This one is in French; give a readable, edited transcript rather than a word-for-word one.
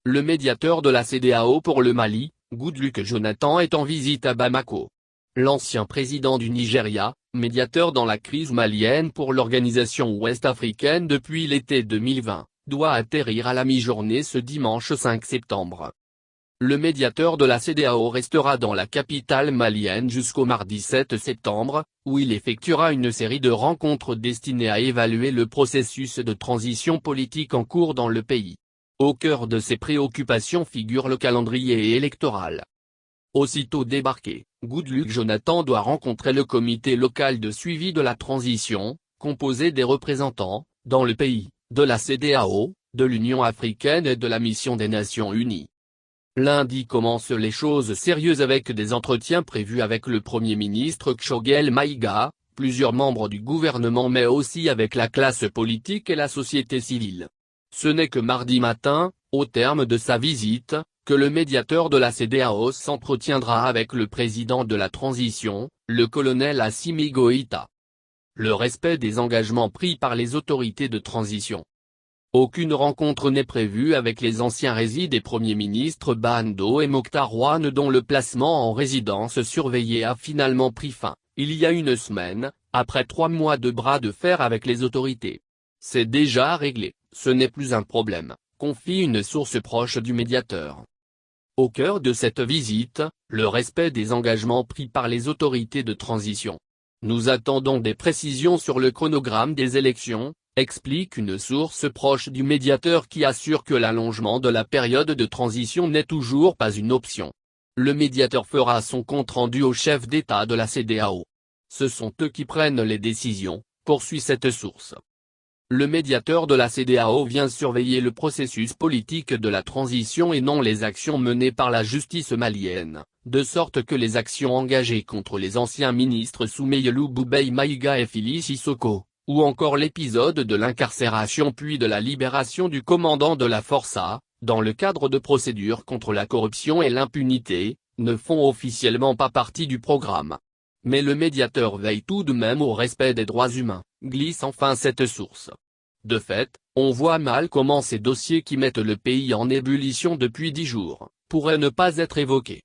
Le médiateur de la CEDEAO pour le Mali, Goodluck Jonathan est en visite à Bamako. L'ancien président du Nigeria, médiateur dans la crise malienne pour l'organisation ouest-africaine depuis l'été 2020, doit atterrir à la mi-journée ce dimanche 5 septembre. Le médiateur de la CEDEAO restera dans la capitale malienne jusqu'au mardi 7 septembre, où il effectuera une série de rencontres destinées à évaluer le processus de transition politique en cours dans le pays. Au cœur de ses préoccupations figure le calendrier électoral. Aussitôt débarqué, Goodluck Jonathan doit rencontrer le comité local de suivi de la transition, composé des représentants, dans le pays, de la CEDEAO, de l'Union africaine et de la mission des Nations unies. Lundi commencent les choses sérieuses avec des entretiens prévus avec le Premier ministre Choguel Maïga, plusieurs membres du gouvernement mais aussi avec la classe politique et la société civile. Ce n'est que mardi matin, au terme de sa visite, que le médiateur de la CEDEAO s'entretiendra avec le président de la transition, le colonel Assimi Goïta. Le respect des engagements pris par les autorités de transition. Aucune rencontre n'est prévue avec les anciens résidents des premiers ministres Bando et Mokhtar Ouane dont le placement en résidence surveillée a finalement pris fin, il y a une semaine, après 3 mois de bras de fer avec les autorités. C'est déjà réglé, ce n'est plus un problème, confie une source proche du médiateur. Au cœur de cette visite, le respect des engagements pris par les autorités de transition. Nous attendons des précisions sur le chronogramme des élections, explique une source proche du médiateur qui assure que l'allongement de la période de transition n'est toujours pas une option. Le médiateur fera son compte-rendu au chef d'État de la CEDEAO. Ce sont eux qui prennent les décisions, poursuit cette source. Le médiateur de la CEDEAO vient surveiller le processus politique de la transition et non les actions menées par la justice malienne, de sorte que les actions engagées contre les anciens ministres Soumeylou Boubèye Maïga et Fili Sissoko, ou encore l'épisode de l'incarcération puis de la libération du commandant de la Força, dans le cadre de procédures contre la corruption et l'impunité, ne font officiellement pas partie du programme. Mais le médiateur veille tout de même au respect des droits humains, glisse enfin cette source. De fait, on voit mal comment ces dossiers qui mettent le pays en ébullition depuis 10 jours, pourraient ne pas être évoqués.